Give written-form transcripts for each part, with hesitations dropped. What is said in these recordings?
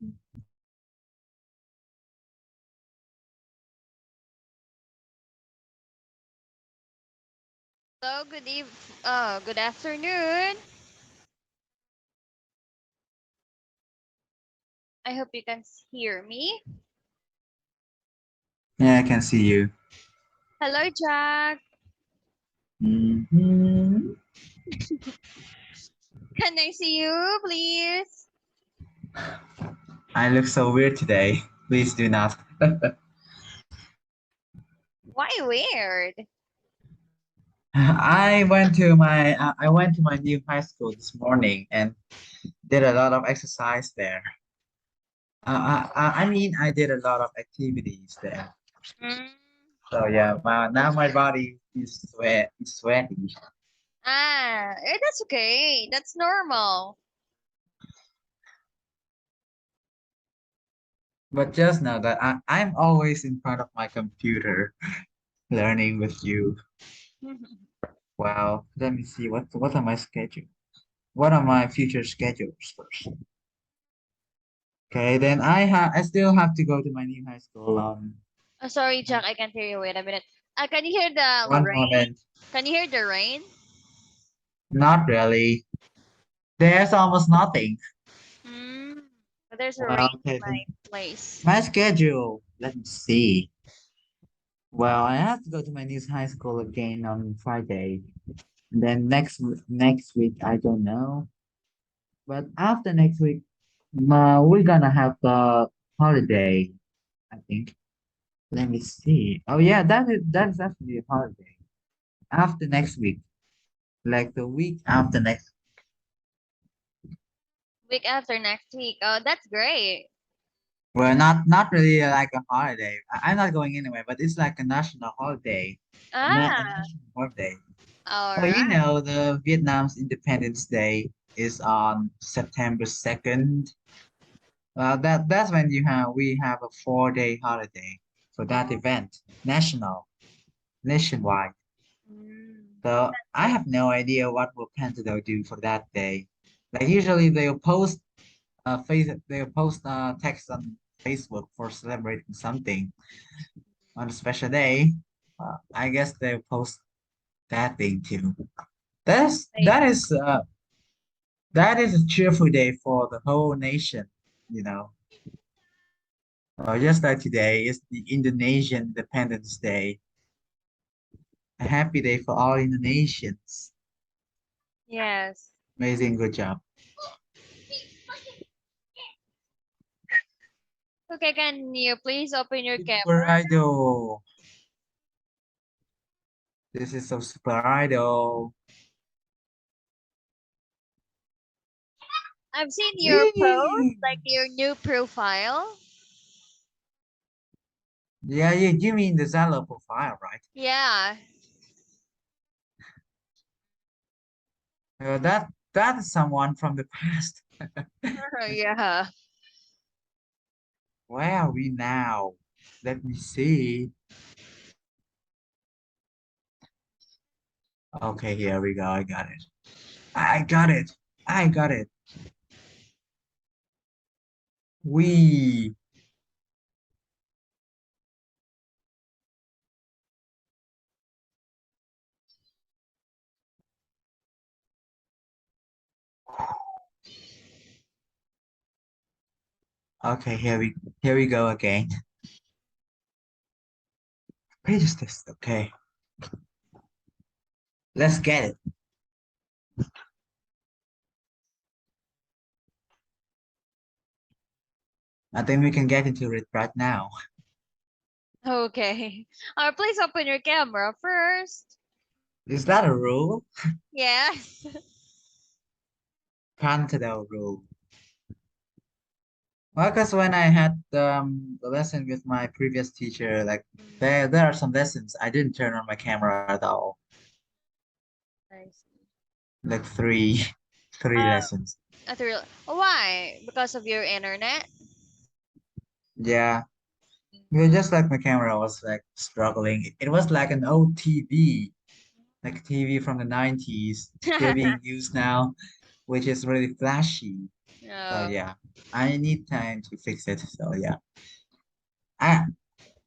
Hello, good afternoon. I hope you can hear me. Yeah, I can see you. Hello, Jack. Mhm. Can I see you, please? I look so weird today. Please do not. Why weird? I went to my new high school this morning and did a lot of exercise there. I mean, I did a lot of activities there. Mm. So yeah, now my body is sweaty. That's okay. That's normal. But just know that I'm always in front of my computer learning with you. Well, let me see what are my schedule? What are my future schedules first? Okay, then I still have to go to my new high school on Sorry, Jack. I can't hear you. Wait a minute. Can you hear the one rain? moment. Can you hear the rain? Not really. There's almost nothing. Mm. There's a rain Well, in okay my then. place. My schedule. Let me see. Well, I have to go to my new high school again on Friday. And then next week I don't know. But after next week, we're gonna have the holiday. I think. Let me see. Oh yeah, that is actually a holiday. After next week, like the week after next. Week after next week. Oh, that's great. Well, not really like a holiday. I'm not going anywhere, but it's like a national holiday. A Ah, national holiday. all Oh, you right. know, the Vietnam's Independence Day is on September 2nd. Well, that's when we have a 4-day holiday for that event, nationwide. Mm, So that's I great. have no idea what will Pentago do for that day. Like usually they'll post text on Facebook for celebrating something on a special day. I guess they'll post that thing too. That's Great. that is a cheerful day for the whole nation, you know. Just like today is the Indonesian Independence Day. A happy day for all Indonesians. Yes. Amazing, good job. Okay, can you please open your Super camera? Idol. This is so Super Idol. I've seen your post, Yay! like your new profile. Yeah, you mean the Zalo profile, right? Yeah. That is someone from the past. Yeah. Where are we now? Let me see. Okay, here we go. I got it. I got it. I got it. We. Okay, here we go again. Page is this? Okay, let's get it. I think we can get into it right now. Okay. Please open your camera first. Is that a rule? Yes. Cantado rule. Well, because when I had the lesson with my previous teacher, like there are some lessons I didn't turn on my camera at all. I see. Like three, three Uh, lessons. why? Because of your internet? Yeah, just like my camera was like struggling. It was like an old TV, like TV from the 90s, still being used now, which is really flashy. So Oh, yeah, I need time to fix it. So yeah, I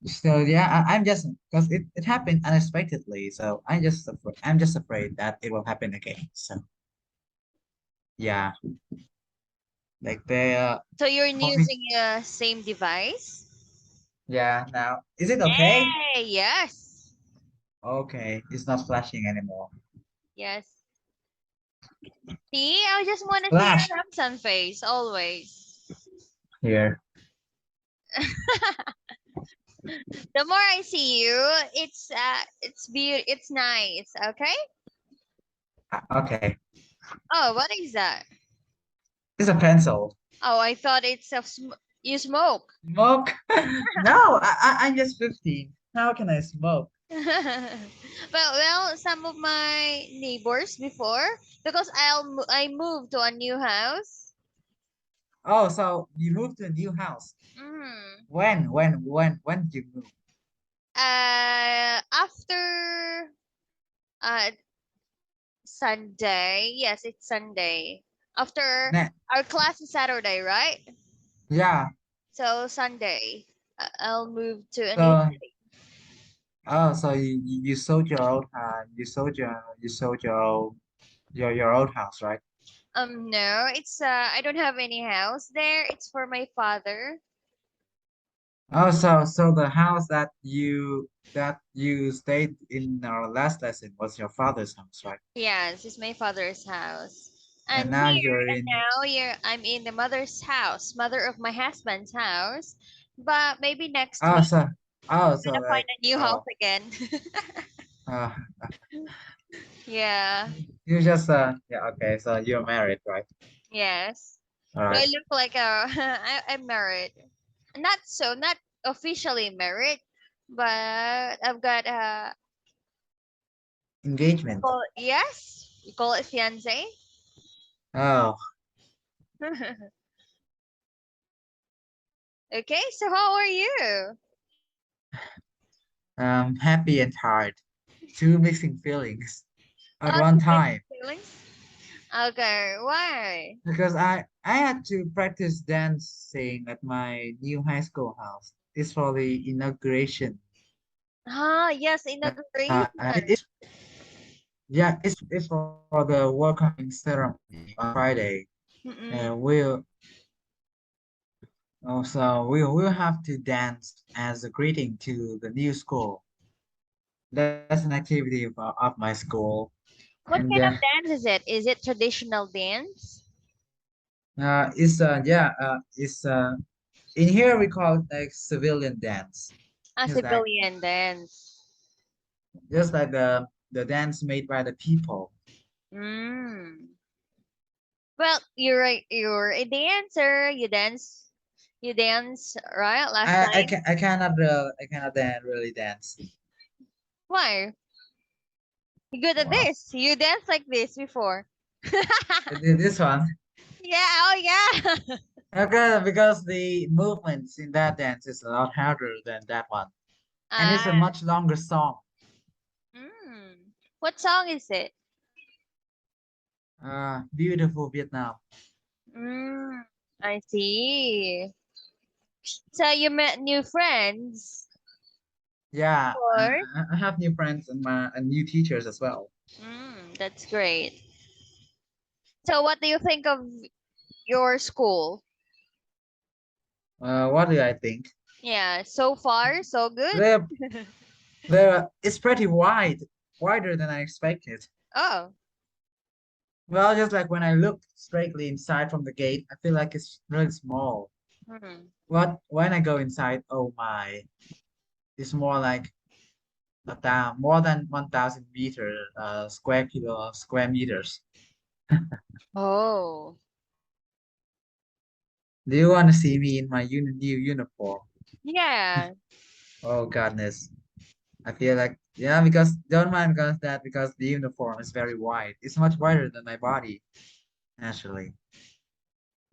so yeah, I'm just because it happened unexpectedly. So I'm just afraid that it will happen again. So yeah, like the so you're for me. using same device? Yeah, now is it okay? Hey, yes, Okay, it's not flashing anymore. yes. See, I just want to see Flash your handsome face always. here. The more I see you, it's beauty, it's nice. Okay. Okay, Oh, what is that? it's a pencil. Oh, I thought you smoke. Smoke? No, I'm just 15. How can I smoke? Well, some of my neighbors before, because I moved to a new house. Oh, so you moved to a new house. Mm. When did you move? After uh Sunday, yes, it's Sunday. After Ne our class is Saturday, right? Yeah. So Sunday, I'll move to a new So, city. so you sold your old you sold your old house, right? No, it's I don't have any house there. It's for my father. Oh, so the house that you stayed in our last lesson was your father's house, right? Yes, it's my father's house. And And now here you're and in. now, I'm in the mother's house, mother of my husband's house. But maybe next Oh, week so oh, I'm so gonna find like a new house again. uh, Yeah. you just yeah, okay. So you're married, right? Yes. All Do I right. look like a I'm married? Not officially married, but I've got Engagement. yes, we call it fiance. Oh, Okay, so how are you? happy and tired. Two mixing feelings at Oh, one two mixed time. feelings. Okay, why? Because I had to practice dancing at my new high school house. It's for the inauguration. Ah, yes, inauguration. It's yeah, it's for the welcoming ceremony on Friday. Mm-mm. We'll also we'll have to dance as a greeting to the new school. That's an activity of my school, What and kind of dance is it? Is it traditional dance? it's in here we call it like civilian dance. A It's like civilian dance. just like the dance made by the people. Mm. Well, you're a dancer. You dance right last time. I cannot really dance. Why? You good at Wow. this? You danced like this before. This one. Yeah. Oh yeah. Okay, because the movements in that dance is a lot harder than that one. And it's a Ah. much longer song. Mm. What song is it? Beautiful Vietnam. Mm. I see. So you met new friends, Yeah, or? I have new friends and new teachers as well. That's great. So what do you think of your school? What do I think? Yeah, so far so good. They're, it's pretty wide, wider than I expected. Oh. Well, just like when I look straightly inside from the gate, I feel like it's really small. Hmm. But when I go inside, oh my, it's more like more than 1,000 square meters. Oh. Do you want to see me in my new uniform? Yeah. Oh goodness. I feel like yeah, because don't mind because the uniform is very wide. It's much wider than my body, actually.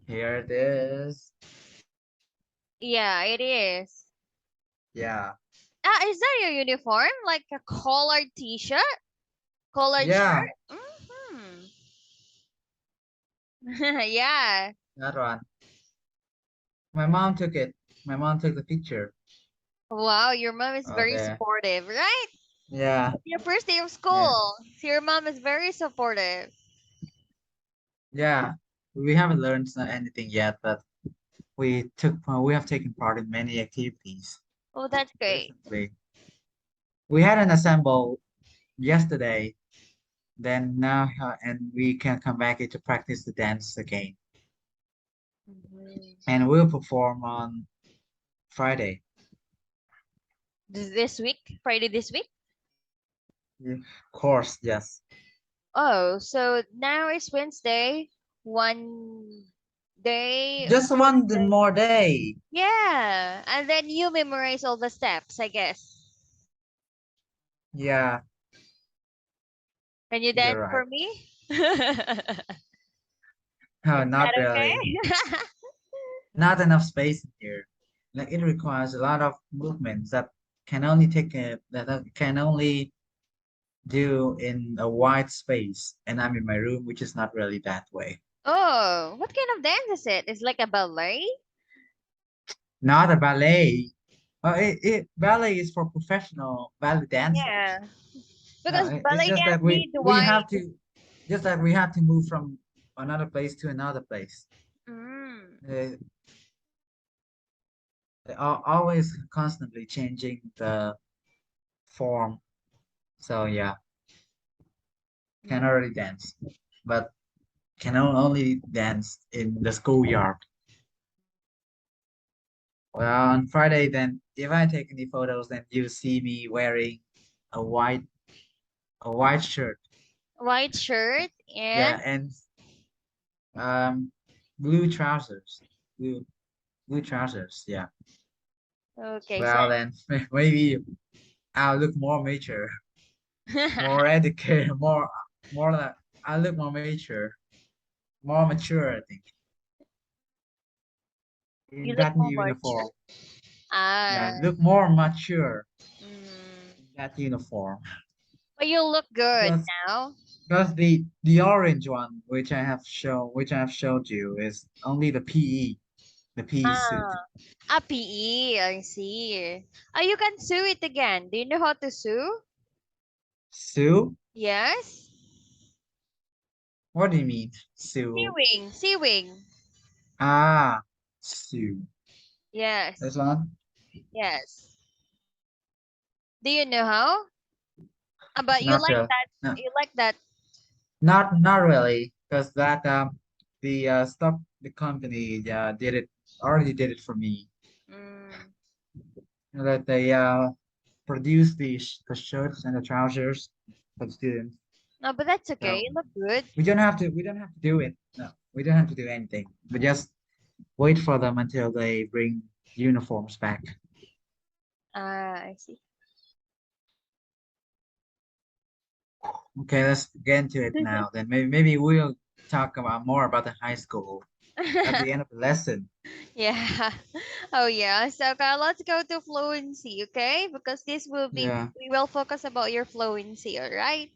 Here it is. Yeah, it is. Yeah. Is that your uniform? Like a collared t-shirt? Collared Yeah. shirt? Mm-hmm. Yeah. That one. My mom took it. My mom took the picture. Wow, your mom is Oh, very there. supportive, right? Yeah. It's your first day of Yeah. school. So your mom is very supportive. Yeah. We haven't learned anything yet, but we have taken part in many activities Oh, that's great. recently. We had an assemble yesterday, then now and we can come back here to practice the dance again. Mhm. And we'll perform on Friday. This week, Friday this week. Yeah. Of course, yes. Oh, so now is Wednesday. One day, Just more one day. more day. Yeah, and then you memorize all the steps, I guess. Yeah, Can you dance you're right. for me? Is Oh, that not really. okay? Not enough space in here. Like it requires a lot of movements that can only do in a wide space, and I'm in my room, which is not really that way. Oh, what kind of dance is it? It's like a ballet? Not a ballet. Ballet is for professional ballet dancers. Yeah, because It's ballet just that dance we need we wide. have to just that we have to move from another place to another place. Mm, Uh, they are always constantly changing the form. So yeah, can mm. already dance, but can only dance in the schoolyard. Well, on Friday, then if I take any photos, then you see me wearing a white a white shirt. White shirt Yeah, and and um, blue trousers. Blue blue trousers. Yeah. okay, so Well, then maybe I'll look more mature, more educated, more like I look more mature. I think you in look that more new mature. uniform. Ah, Yeah, look more mature in mm. that uniform. But you look good Because now. because the orange one, which I have showed you, is only the PE suit. Ah, a PE, I see. Ah, you can sew it again. Do you know how to sew? Sue? Yes. What do you mean, Sue? Sewing, sewing. Ah, Sue. This Yes, one? yes. Do you know how? But you Not like real. that. No, You like that. not really, because that the stock the company already did it for me. Mm. That they produce the shirts and the trousers for the students. No, but that's okay. So You look good. we don't have to do it. No, we don't have to do anything. We just wait for them until they bring uniforms back. Ah, I see. Okay, let's get into it now. Then maybe we'll talk about more about the high school at the end of the lesson. Yeah. Oh yeah. So let's go to fluency, okay? Because this will be Yeah, we will focus about your fluency, all right?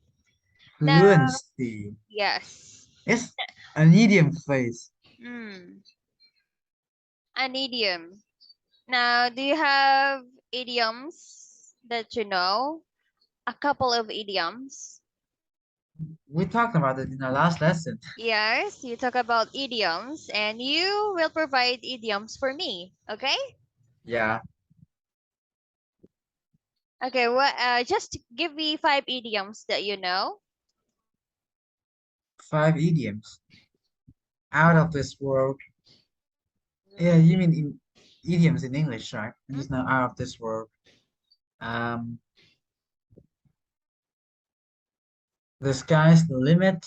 Now, fluency. yes. It's an idiom phrase. Mm, an idiom. Now, do you have idioms that you know? A couple of idioms. We talked about it in our last lesson. Yes, you talk about idioms and you will provide idioms for me, okay? Yeah, Okay, what just give me five idioms that you know. 5 idioms. Out of this world. Yeah, you mean idioms in English, right? I Mhm. just know out of this world. Um, the sky's the limit.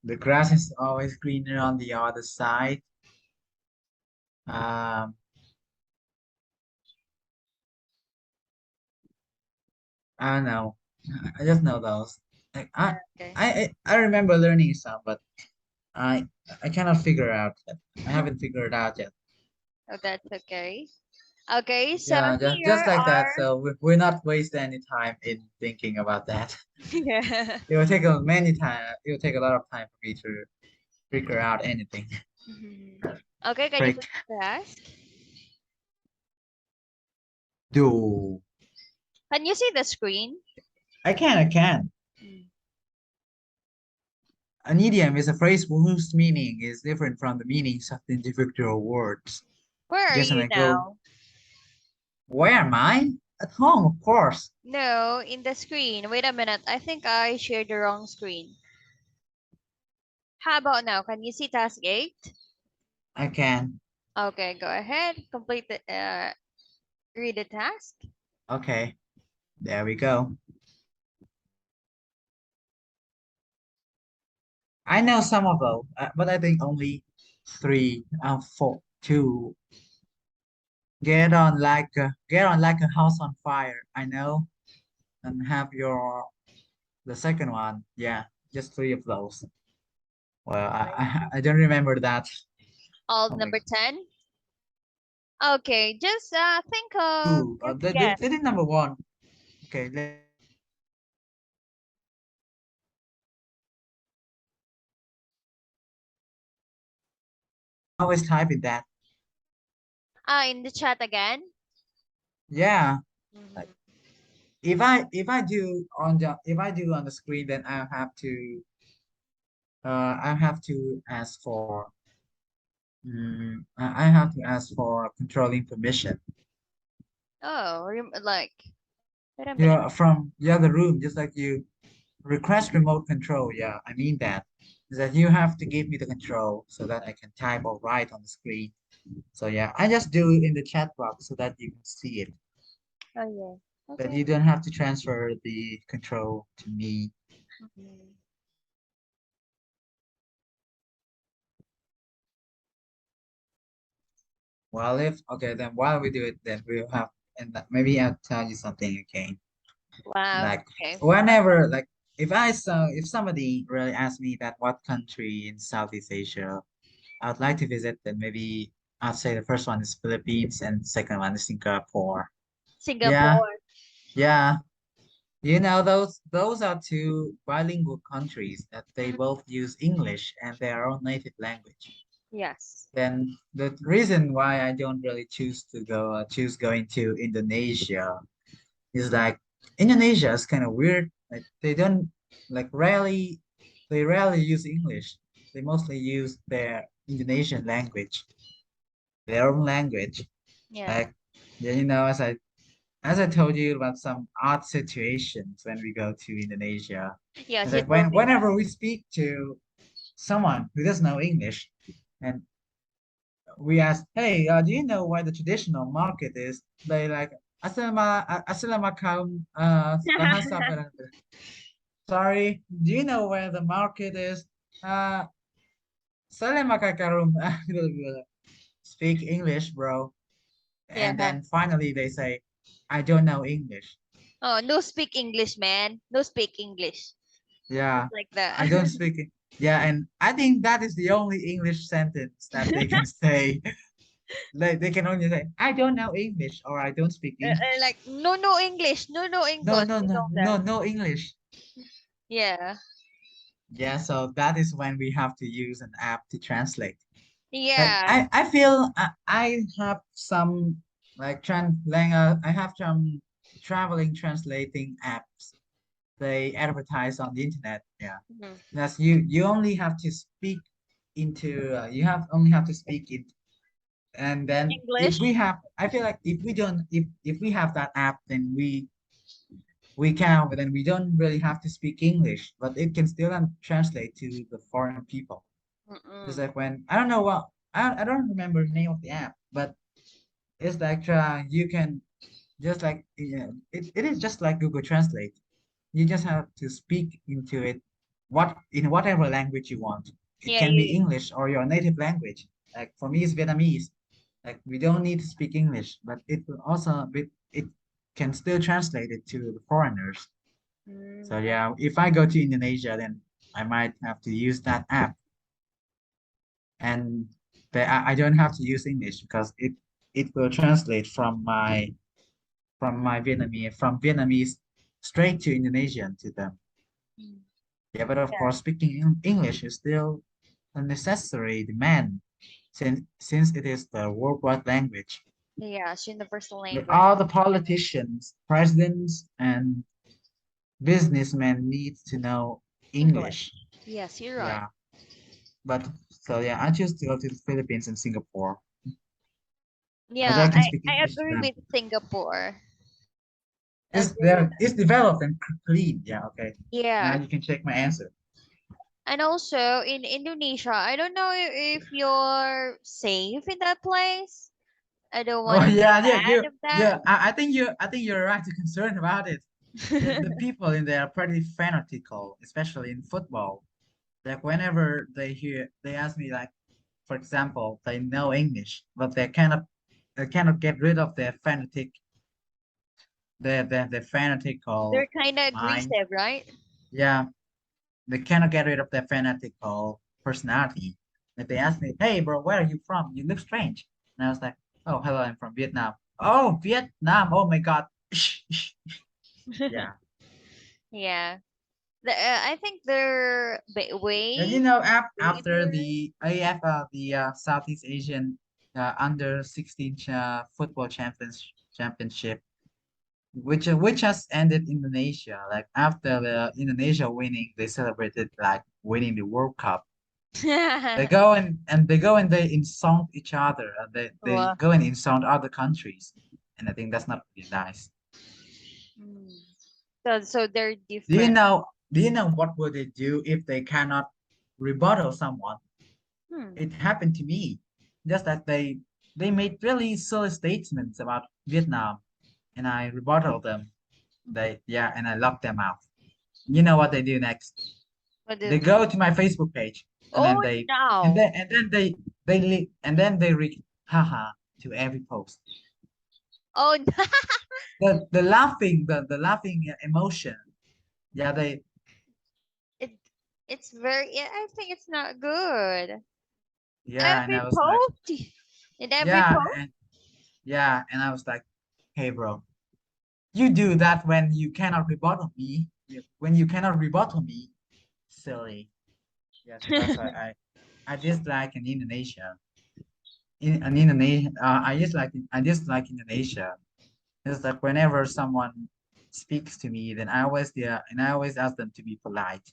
The grass is always greener on the other side. Um, I don't know. I just know those. Like, Okay. I remember learning some, but I cannot figure out yet. I haven't figured it out yet. Oh, that's okay. Okay, so Yeah, just here like that. are So we're not wasting any time in thinking about that. yeah. It will take a many time. It will take a lot of time for me to figure out anything. Mhm. Okay, can you Frick. please ask? Do Can you see the screen? I can, I can. Mm. An idiom is a phrase whose meaning is different from the meanings of the individual words. Where are Guess when you I go, now? where am I? At home, of course. No, in the screen. Wait a minute. I think I shared the wrong screen. How about now? Can you see task 8? I can. Okay, go ahead. Complete the read the task. Okay, there we go. I know some of those, but I think only three, four, two. Get on like a house on fire. I know, and have your the second one. Yeah, just three of those. Well, I don't remember that. All Oh my number god. 10. Okay, just think of Two. just They guess. did number one. Okay, I always type in that. In the chat again. Yeah. Like Mhm. if I do on the screen, then I have to ask for I have to ask for controlling permission. Oh, like wait a minute. Yeah, from the other room, just like you request remote control. Yeah, I mean that. Is that you have to give me the control so that I can type or write on the screen. So yeah, I just do it in the chat box so that you can see it. Oh yeah. That Okay. you don't have to transfer the control to me. Mhm. Well, if okay, then while we do it, then we'll have and maybe I'll tell you something again. Wow. Like Okay. whenever, like if somebody really asks me that what country in Southeast Asia I'd like to visit, then maybe I'd say the first one is Philippines and second one is Singapore. Yeah, Singapore. yeah. You know, those are two bilingual countries that they Mhm. both use English and their own native language. Yes. Then the reason why I don't really choose going to Indonesia is like Indonesia is kind of weird. Like they rarely use English. They mostly use their Indonesian language, their own language. Yeah. Like yeah, you know, as I told you about some odd situations when we go to Indonesia. Yes, It's you like told me that. whenever we speak to someone who doesn't know English, and we ask, "Hey, do you know where the traditional market is?" They like, "Assalamualaikum, bahasa berapa?" Sorry, do you know where the market is? Uh, Assalamualaikum. Speak English, bro. Yeah. And then finally they say, "I don't know English." Oh, no speak English, man. No speak English. Just Yeah, like that. I don't speak it. Yeah, and I think that is the only English sentence that they can say. They can only say, I don't know English or I don't speak English. Like no, no English, no, no No, English. no, You no, know no, that. no English. Yeah. Yeah, so that is when we have to use an app to translate. Like Yeah. I feel I have some like I have some traveling translating apps. They advertise on the internet. Yeah. Mhm. That's you only have to speak into you have only have to speak it, and then if English. we have I feel like if we don't if we have that app, then we can but then we don't really have to speak English, but it can still translate to the foreign people. It's Mm-mm. like when I don't know what I don't remember the name of the app, but it's like you can just like yeah, it is just like Google Translate. You just have to speak into it what in whatever language you want. It Yeah, can be you. English or your native language. Like for me, it's Vietnamese. Like we don't need to speak English, but it can still translate it to the foreigners. So Mm, yeah, if I go to Indonesia, then I might have to use that app, and I don't have to use English because it will translate from Vietnamese straight to Indonesian to them. Mm. Yeah, but of course, speaking English is still a necessary demand since it is the worldwide language. Yeah, it's universal But language. all the politicians, presidents, and businessmen need to know English. English. Yes, you're right. Yeah, but so yeah, I choose to go to the Philippines and Singapore because Yeah, I can speak I English to agree them. with Singapore. It's Agree with there. It's developed and clean. Yeah, okay. Now yeah. you can check my answer. And also in Indonesia, I don't know if you're safe in that place. I don't want Oh to be yeah, yeah, bad of that. I think you're right to concern about it. The people in there are pretty fanatical, especially in football. Like whenever they ask me like, for example, they know English, but they cannot get rid of their They're fanatical kind of mind. aggressive, right? Yeah, they cannot get rid of their fanatical personality. Like they ask me, "Hey, bro, where are you from? You look strange." And I was like, "Oh, hello, I'm from Vietnam." Oh, Vietnam! Oh my God! Yeah, Yeah. I think they're and way after braver. the the Southeast Asian under 16 football championship, which has ended Indonesia. Like after the Indonesia winning, they celebrated like winning the World Cup. They go and they insult each other. And they Well, go and insult other countries, and I think that's not really nice. mm. So they're Do you different. know? Do you know what would they do if they cannot rebuttal someone? Hmm. It happened to me. Just that they made really silly statements about Vietnam, and I rebutted them. And I locked them out. You know what they do next? What They do? go to my Facebook page, and Oh no! and then they read haha to every post. Oh no! The laughing emotion. Yeah, they It it's very. I think it's not good. yeah, and Every I was like, post, in every yeah, post. and yeah, and I was like, hey, bro, you do that when you cannot rebuttal me. When you cannot rebuttal me, silly. Yeah, so that's why I dislike in Indonesia. In Indonesia, I dislike Indonesia. It's like whenever someone speaks to me, then I always ask them to be polite,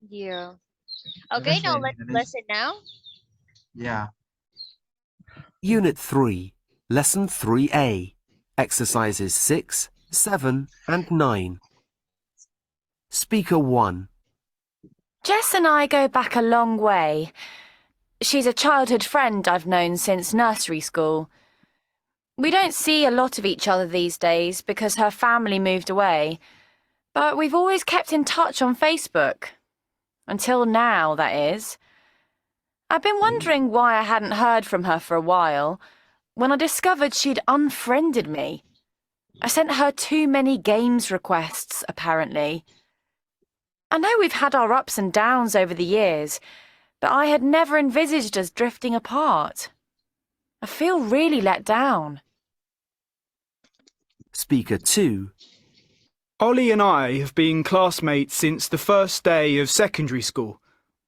Yeah. Okay, especially now in let's Indonesia. listen now. Yeah. Unit 3, Lesson 3A, Exercises 6, 7 and 9. Speaker 1. Jess and I go back a long way. She's a childhood friend I've known since nursery school. We don't see a lot of each other these days because her family moved away, but we've always kept in touch on Facebook. Until now, that is. I've been wondering why I hadn't heard from her for a while, when I discovered she'd unfriended me. I sent her too many games requests, apparently. I know we've had our ups and downs over the years, but I had never envisaged us drifting apart. I feel really let down. Speaker 2. Ollie and I have been classmates since the first day of secondary school.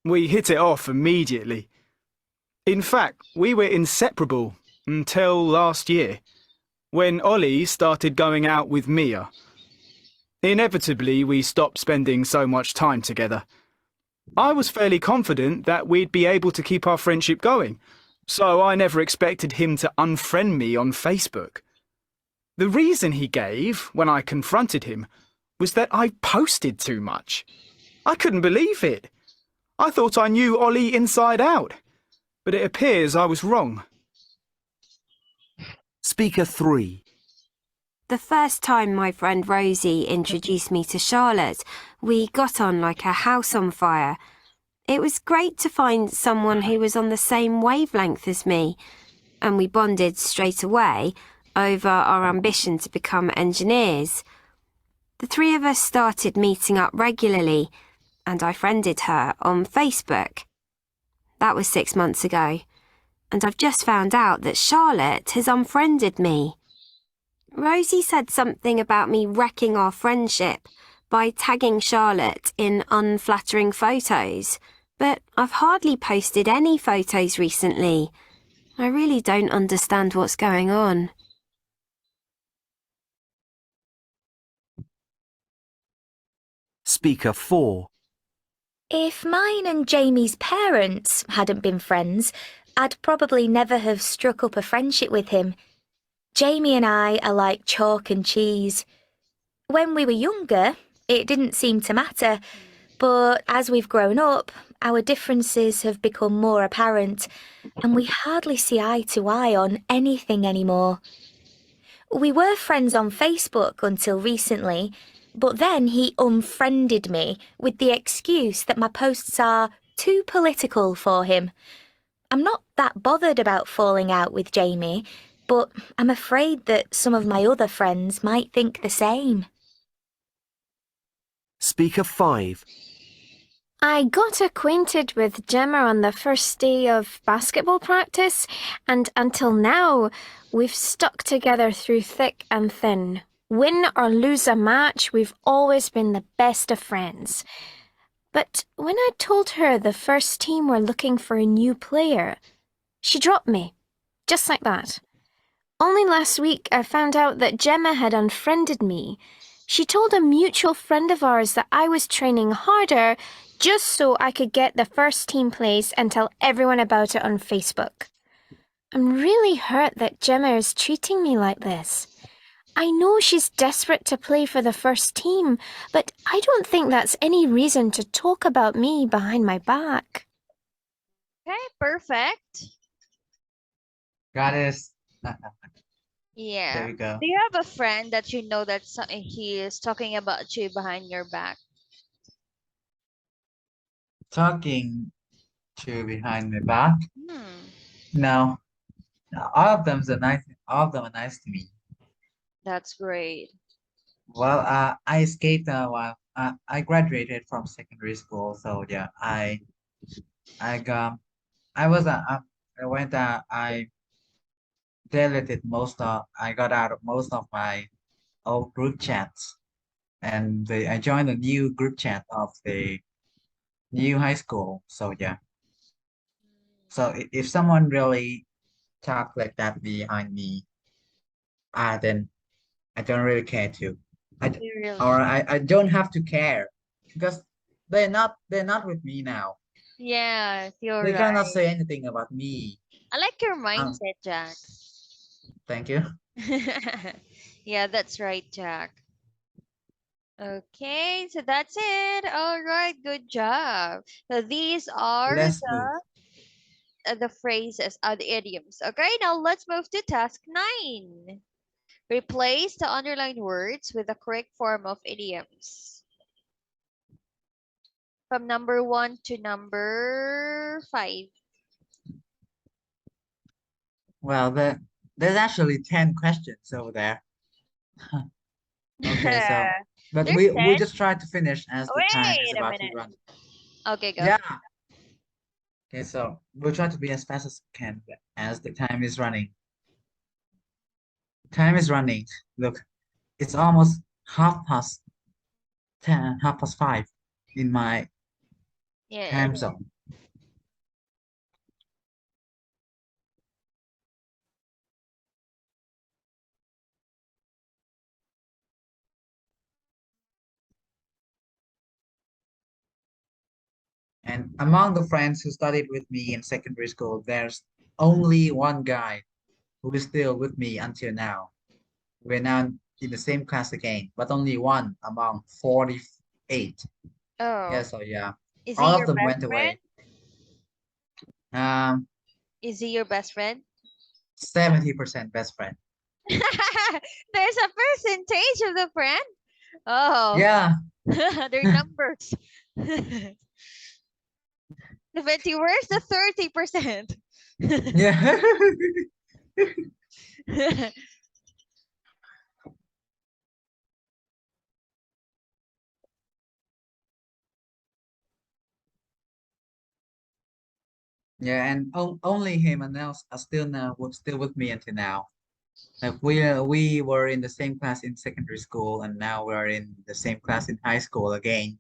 We hit it off immediately. In fact, we were inseparable until last year, when Ollie started going out with Mia. Inevitably, we stopped spending so much time together. I was fairly confident that we'd be able to keep our friendship going, so I never expected him to unfriend me on Facebook. The reason he gave, when I confronted him, was that I posted too much. I couldn't believe it. I thought I knew Ollie inside out, but it appears I was wrong. Speaker 3. The first time my friend Rosie introduced me to Charlotte, we got on like a house on fire. It was great to find someone who was on the same wavelength as me, and we bonded straight away over our ambition to become engineers. The three of us started meeting up regularly, and I friended her on Facebook. That was 6 months ago. and I've just found out that Charlotte has unfriended me. Rosie said something about me wrecking our friendship by tagging Charlotte in unflattering photos, but I've hardly posted any photos recently. I really don't understand what's going on. Speaker 4. If mine and Jamie's parents hadn't been friends, I'd probably never have struck up a friendship with him. Jamie and I are like chalk and cheese. When we were younger, it didn't seem to matter, but as we've grown up, our differences have become more apparent, and we hardly see eye to eye on anything anymore. We were friends on Facebook until recently, but then he unfriended me with the excuse that my posts are too political for him. I'm not that bothered about falling out with Jamie, but I'm afraid that some of my other friends might think the same. Speaker 5. I got acquainted with Gemma on the first day of basketball practice, and until now, we've stuck together through thick and thin. Win or lose a match, we've always been the best of friends. But when I told her the first team were looking for a new player, she dropped me, just like that. Only last week I found out that Gemma had unfriended me. She told a mutual friend of ours that I was training harder just so I could get the first team place and tell everyone about it on Facebook. I'm really hurt that Gemma is treating me like this. I know she's desperate to play for the first team, but I don't think that's any reason to talk about me behind my back. Okay, perfect. Got it. Yeah. There we go. Do you have a friend that you know that he is talking about you behind your back? Talking to behind my back. Hmm, No, all of them are nice. All of them are nice to me. that's great. Well, I escaped while I graduated from secondary school. So yeah, I got I was I went I deleted I got out of most of my old group chats, and I joined a new group chat of the new high school. So yeah, so if someone really talk like that behind me, then I don't really care to. I d- You really? or I don't have to care because they're not with me now. Yes, you're They cannot right. say anything about me. I like your Um, mindset, Jack. thank you. Yeah, that's right, Jack. Okay, so that's it. All right, good job. So these are Let's move. the phrases, the idioms. Okay, now let's move to task 9. Replace the underlined words with the correct form of idioms. From number 1 to number 5. Well, there's actually 10 questions over there. Okay, so but There's we'll 10. just try to finish as the time is Wait a about to minute. run. Okay, go. Yeah. Okay, so we'll try to be as fast as we can as the time is running. Time is running. Look, it's almost 10, 5:30 in my Yeah, it time is. zone. And among the friends who studied with me in secondary school, there's only one guy who is still with me until now. We're now in the same class again, but only one among 48. Yeah, Oh, so yeah, is he all of your them best went friend? away. Um, Is he your best friend? 70% best friend. There's a percentage of the friend. Oh, Yeah, they're numbers. 70, where's the 30%? yeah. Yeah, and only him and now are still with me until now. Like we were in the same class in secondary school, and now we're in the same class in high school again.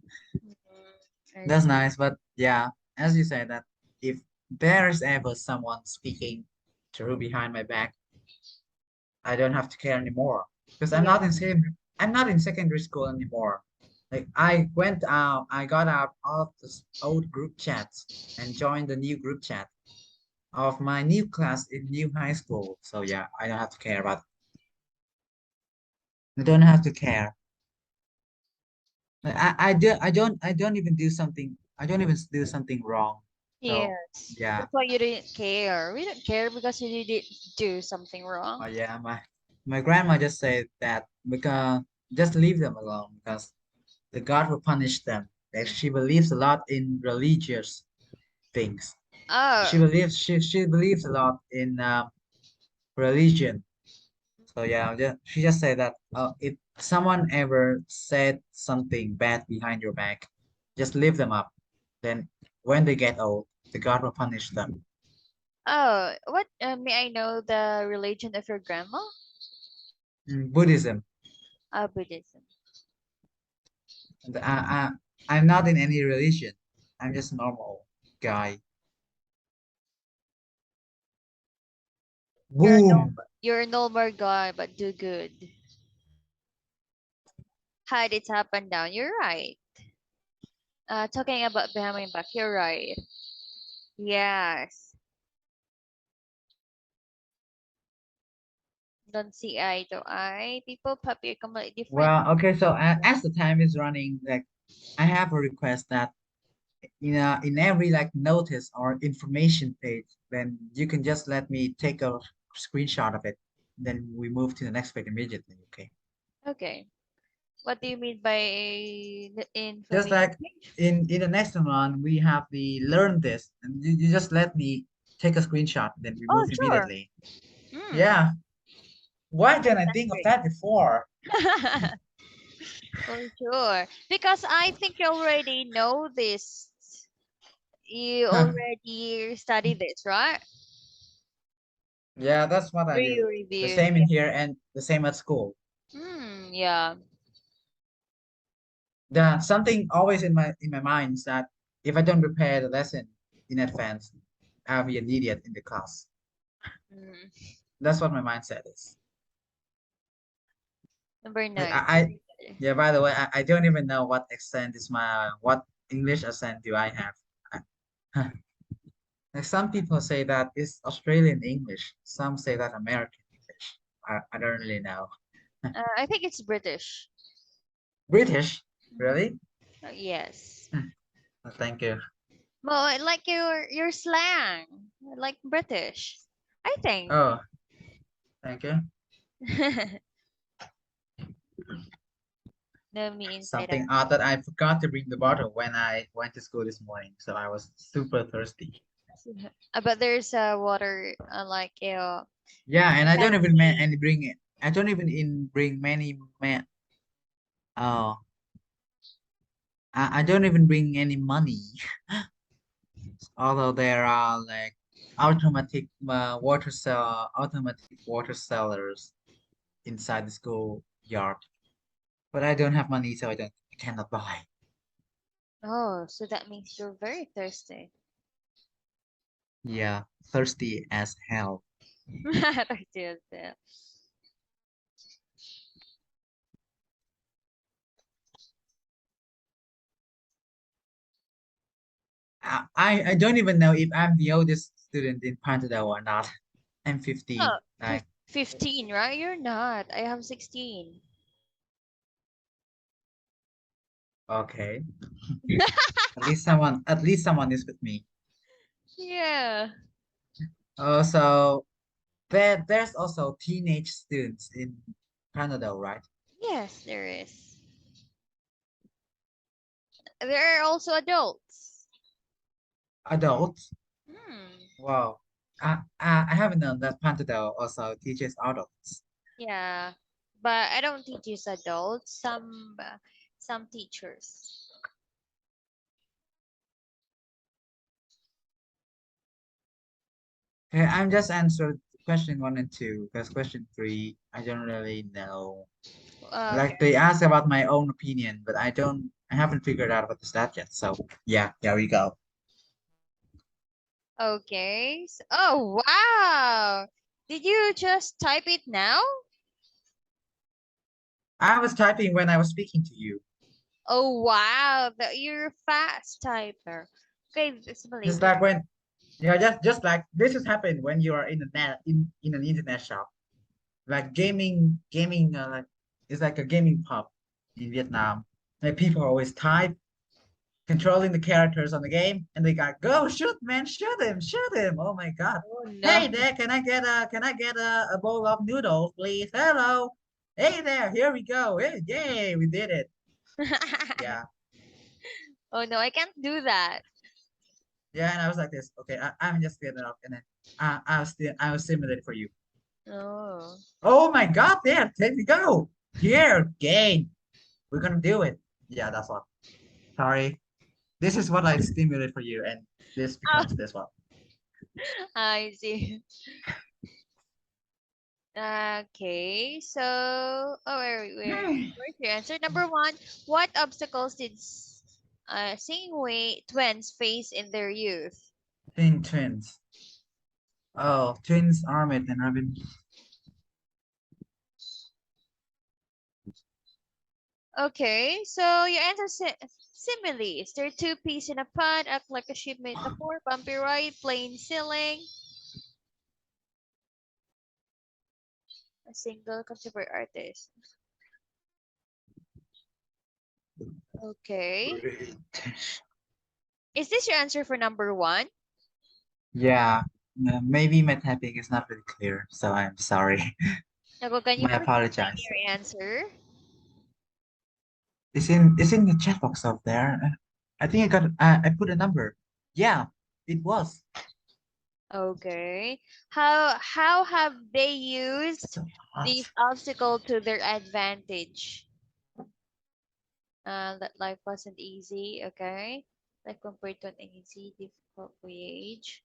I That's see. nice, but yeah, as you said that if there is ever someone speaking true behind my back, I don't have to care anymore because Yeah. I'm not in secondary school anymore. Like I got out of this old group chats and joined the new group chat of my new class in new high school. So yeah, I don't have to care about. I don't have to care. Like, I don't even do something. I don't even do something wrong. So Yes. yeah, That's why you didn't care. We don't care because you didn't do something wrong. yeah. My grandma just said that because just leave them alone because the God will punish them. Like she believes a lot in religious things. Oh, She believes a lot in religion. So yeah, she just said that if someone ever said something bad behind your back, just leave them up. Then when they get old, the God will punish them. oh. What? May I know the religion of your grandma? Buddhism. Buddhism. And I'm not in any religion. I'm just a normal guy. You're a Boom. you're a normal guy, but do good. Hide it up and down. You're right. Talking about behind my back. You're right. Yes. Don't see eye to eye. People probably completely different. Well, okay. So as the time is running, like I have a request that in every like notice or information page, then you can just let me take a screenshot of it. Then we move to the next page immediately. Okay. Okay. What do you mean by the Just information like page? in the next one, we have the learn this, and you just let me take a screenshot. Then we Oh, move sure. immediately. Hmm. Yeah. Why didn't I That's think of great. that before? For sure. Because I think you already know this. You already studied this, right? Yeah, that's what I Or do. you The reviewed. same in here and the same at school. Yeah. The something always in my mind is that if I don't prepare the lesson in advance, I'll be an idiot in the class. Mm. That's what my mindset is. Number Like nine. yeah. By the way, I don't even know what accent is what English accent do I have. I- like some people say that it's Australian English. Some say that American English. I don't really know. I think it's British. British, Mhm. really? Yes. Thank you. Well, I like your slang. I like British. I think. Oh, thank you. No me inside Something out. odd that I forgot to bring the bottle when I went to school this morning, so I was super thirsty. But there's water like Yeah, and I don't even pantry. bring it. I don't even bring many oh I don't even bring any money. Although there are like automatic water sellers inside the school yard, but I don't have money, so I cannot buy. Oh, so that means you're very thirsty. Yeah, thirsty as hell. Thirsty as well. I don't even know if I'm the oldest student in Pantado or not. I'm 15. Oh, Like 15, right? You're not. I have 16. okay, at least someone is with me. Yeah. So there's also teenage students in Canada, right? Yes, there is. There are also adults. Adults. Hmm. Wow. I haven't known that Pantado also teaches adults. Yeah. But I don't teach these adults. Some teachers. Okay, I'm just answered question 1 and 2 because question 3 I don't really know. Like Okay. they asked about my own opinion, but I haven't figured out what is that yet. So yeah, there we go. Okay. Oh, wow. Did you just type it now? I was typing when I was speaking to you. Oh, wow. You're a fast typer. Okay, Just Smiley. like when, yeah, just like this has happened when you are in the net in an internet shop, like gaming like it's like a gaming pub in Vietnam. Like people always type, controlling the characters on the game, and they got go shoot man, shoot him. Oh my god! Oh, no. Hey there, can I get a bowl of noodles, please? Hello. Hey there, here we go. Hey, yay, we did it. Yeah, Oh, no, I can't do that. yeah, and I was like this. Okay, I'm just getting up, and then I will simulate for you. Oh. Oh my god, there we go. Here, game. We're gonna do it. Yeah, that's what. Sorry. This is what I stimulate for you, and this Oh, becomes this one. I see. Okay, so where's your answer? Number one, what obstacles did Singway twins face in their youth? Twins. Oh, twins, Armit and Robin. Okay, so your answer similes. They're two peas in a pod, act like a ship metaphor, bumpy ride, plain ceiling, a single contemporary artist. Okay, is this your answer for number one? Yeah, maybe my typing is not very clear, so I'm sorry. Nago, can you My please explain apologize. your answer? It's in the chat box up there. I think I put a number. Yeah, it was. Okay. How have they used That's a lot. this obstacle to their advantage? That life wasn't easy, okay? Like compared to an easy, difficult voyage.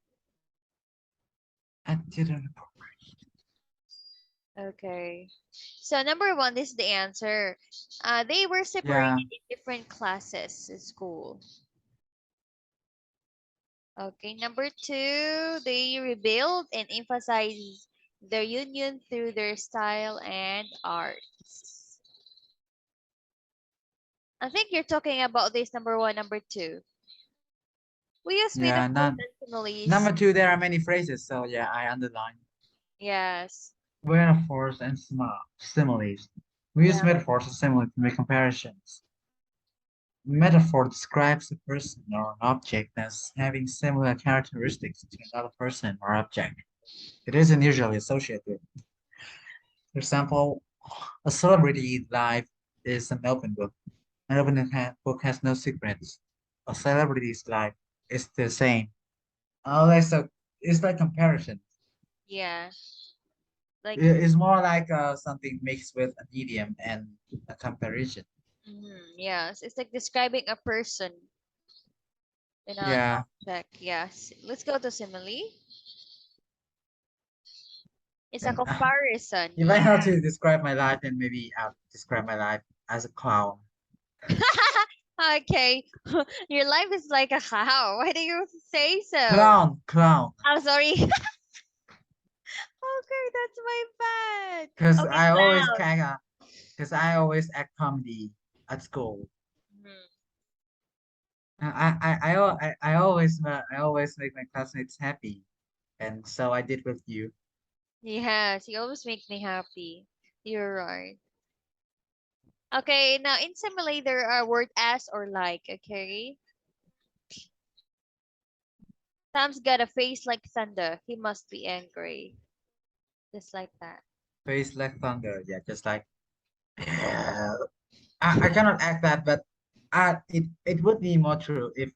I didn't. Okay. So number one, this is the answer. They were Yeah, separated in different classes in school. Okay. Number two, they rebuild and emphasize their union through their style and arts. I think you're talking about this number one, number two. We use yeah. metaphors Not and similes. number two. There are many phrases, so yeah, I underline. Yes. Metaphors and similes. We use Yeah. metaphors and similes to make comparisons. Metaphor describes a person or an object as having similar characteristics to another person or object. It isn't usually associated with. For example, a celebrity life is an open book. An open book has no secrets. A celebrity's life is the same. So it's like comparison. Yeah. Like, It's more like something mixed with an idiom and a comparison. yes. It's like describing a person and an Yeah. object. Yes. Let's go to simile. It's a And comparison. if I Yeah. have to describe my life, then maybe I'll describe my life as a clown. Okay. Your life is like a cow. Why do you say so? Clown. I'm sorry. Okay, that's my bad. Because Okay, I always clown. because I always act comedy at school. Mhm. I always make my classmates happy, and so I did with you. Yes, you always make me happy. You're right. Okay, now in simile there are word as or like, okay? Sam's got a face like thunder. He must be angry. Just like that. Face like thunder, yeah, just like I cannot act that, but it would be more true if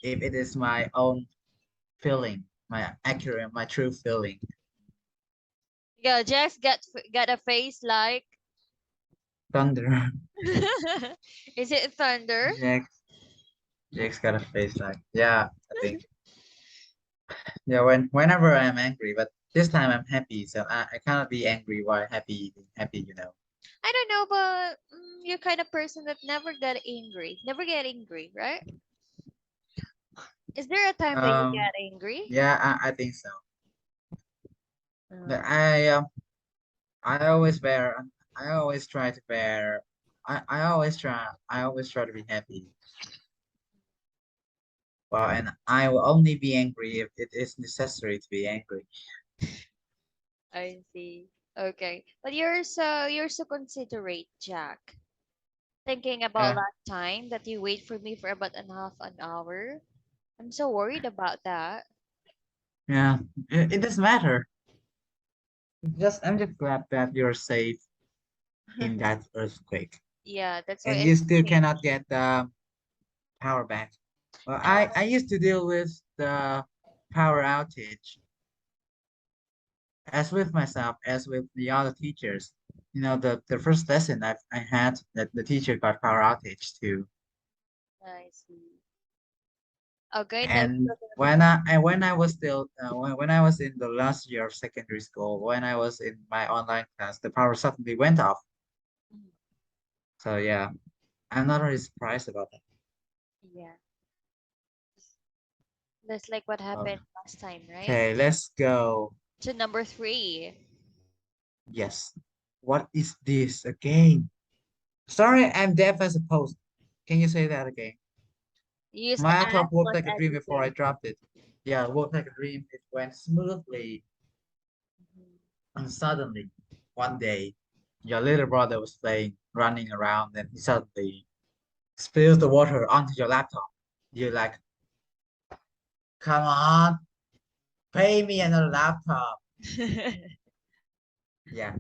it is my own feeling, my true feeling. Yeah, Jack's got a face like Thunder. Is it thunder? Jack Jake's got a face like yeah, I think. Yeah, whenever I'm angry, but this time I'm happy, so I cannot be angry while happy, you know. I don't know, but you're kind of person that never get angry. Never get angry, right? Is there a time that you Um, get angry? yeah, I think so. But Uh, I always bear, I always try to bear, I always try to be happy. Well, and I will only be angry if it is necessary to be angry. I see. Okay, but you're so considerate, Jack. Thinking about Yeah, last time that you wait for me for about an half an hour. I'm so worried about that. yeah, it doesn't matter. I'm just glad that you're safe in that earthquake, Yeah, that's why and I you still think. cannot get the power back. Well, I Uh, used to deal with the power outage as with myself as with the other teachers. You know, the first lesson I had that the teacher got power outage too. I see. Okay, let's And go to the next. when I was still when I was in the last year of secondary school, when I was in my online class, the power suddenly went off. Mhm. So yeah, I'm not really surprised about that. Yeah, that's like what happened last time, right? Okay, let's go. To number three. Yes. What is this again? Sorry, I'm deaf as a post. Can you say that again? Use My as laptop worked plus like a dream before I everything. dropped it. Yeah, it worked like a dream. It went smoothly. Mhm. And suddenly, one day, your little brother was playing, running around, and he suddenly spills the water onto your laptop. You're like, come on, pay me another laptop. Yeah,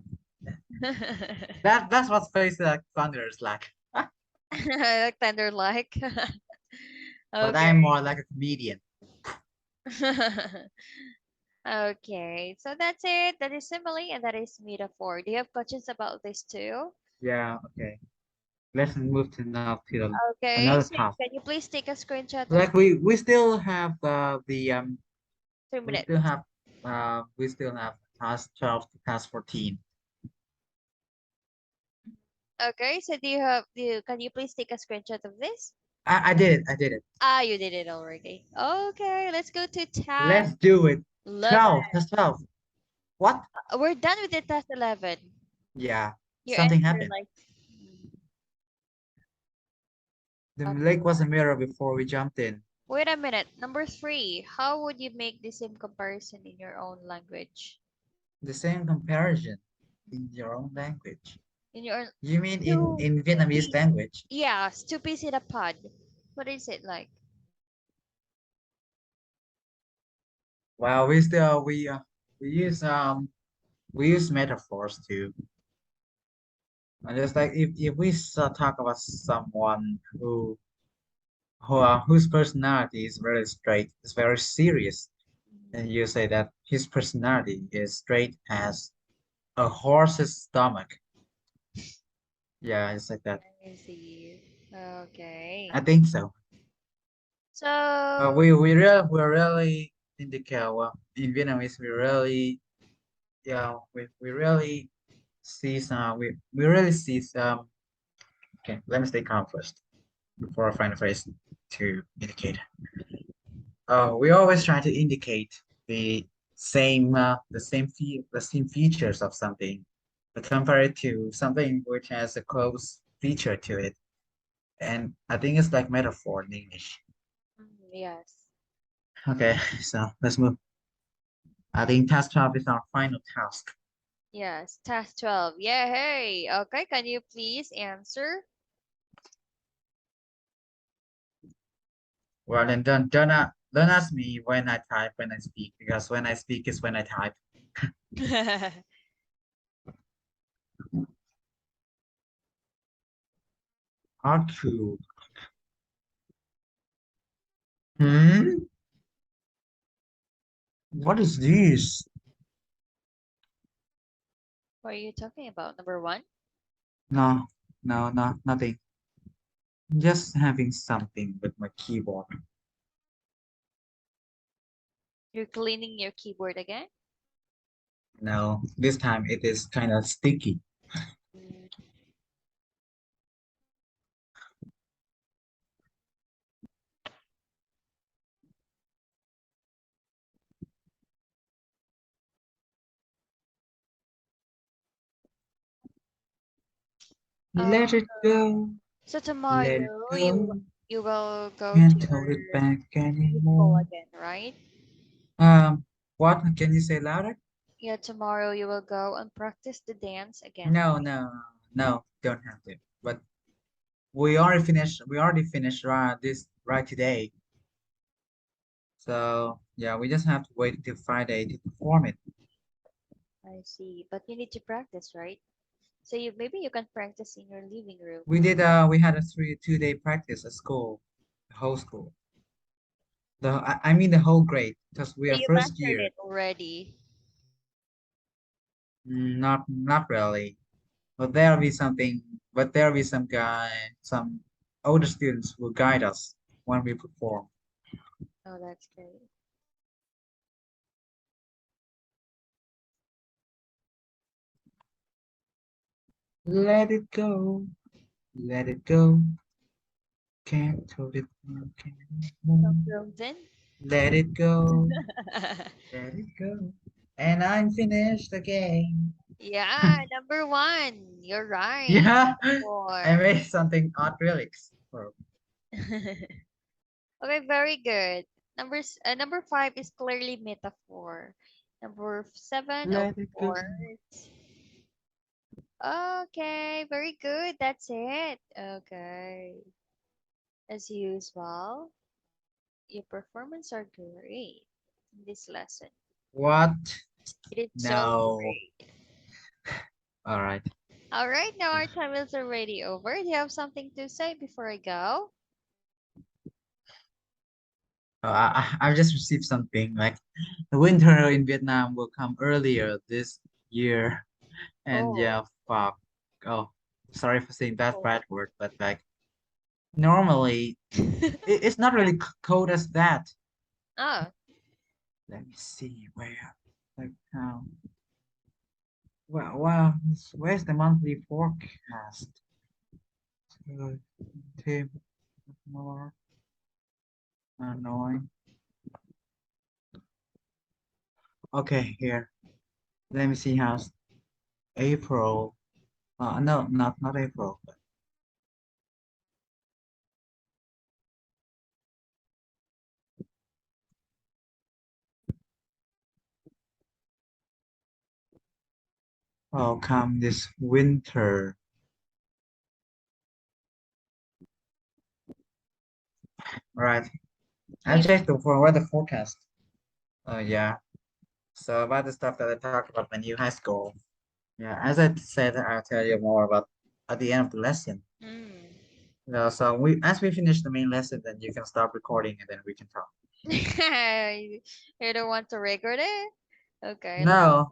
that's what face like thunder is like. Like tender like. But Okay. I'm more like a comedian. Okay, so that's it. That is simile and that is metaphor. Do you have questions about this too? Yeah, okay. Let's move to now to Okay, another so task. can you please take a screenshot of Like we still have the three we minutes? still have we still have task 12 to task 14. Okay, so do you have can you please take a screenshot of this? I did it. I did it. Ah, you did it already. Okay, let's go to task Let's do it. 11. 12. That's 12. What? We're done with the task 11. Yeah. You Something answer happened. like The okay. lake was a mirror before we jumped in. Wait a minute. Number 3. How would you make the same comparison in your own language? The same comparison in your own language. In your You mean in two Vietnamese peas. language? Yes, two peas in a pod. What is it like? Well, we use metaphors too. And just like if we talk about someone whose personality is very straight, is very serious, and you say that his personality is straight as a horse's stomach. Yeah, it's like that. I see. I Okay. think so. So, We really indicate well in Vietnamese we really we really see some we really see some. Okay, let me stay calm first before I find a phrase to indicate. We always try to indicate the same features of something, but compare it to something which has a close feature to it. And I think it's like metaphor in English. yes. Okay, so let's move. I think task 12 is our final task. Yes. Task 12. Yeah, hey. Okay, can you please answer? Well, then don't ask me when I type when I speak because when I speak is when I type. R2. Hmm? What is this? What are you talking about? Number 1? No, no, nothing. Just having something with my keyboard. You're cleaning your keyboard again? No, this time it is kind of sticky. Mm. Let it go, So let it tomorrow go. you will go to Can't hold it your back school anymore. again, right? What? Can you say louder? Yeah, tomorrow you will go and practice the dance again, No, right? no, no, don't have to. But we already finished this right today. So yeah, we just have to wait until Friday to perform it. I see. But you need to practice, right? So maybe you can practice in your living room. We had a 2-day practice at school, the whole school. I mean the whole grade, because we So are you first mastered year. it already. Not really. But there'll be something. But there'll be some older students will guide us when we perform. Oh, that's great. Let it go, let it go. Can't hold it back So anymore. frozen. Let it go, let it go. And I'm finished again. Yeah, number one. You're right. Yeah, I Four. made something odd lyrics. Okay, very good. Number five is clearly metaphor. Number seven, of Let it go. course. Okay, very good. That's it. Okay. As usual, your performance are great in this lesson. What? It is so No. great. All right. All right, now our time is already over. Do you have something to say before I go? I've just received something like the winter in Vietnam will come earlier this year. And Oh, yeah, fuck. Oh, sorry for saying that oh. bad word, but like normally it's not really cold as that. Ah, Let me see where. Like wow, where's the monthly forecast? Tim more annoying. Okay, here. Let me see how's April. No, not April. Oh, come this winter. Right. I you checked the weather forecast. Oh yeah. So about the stuff that I talked about my new high school. Yeah, as I said, I'll tell you more about at the end of the lesson. mm. So as we finish the main lesson, then you can stop recording and then we can talk. You don't want to record it? Okay, No,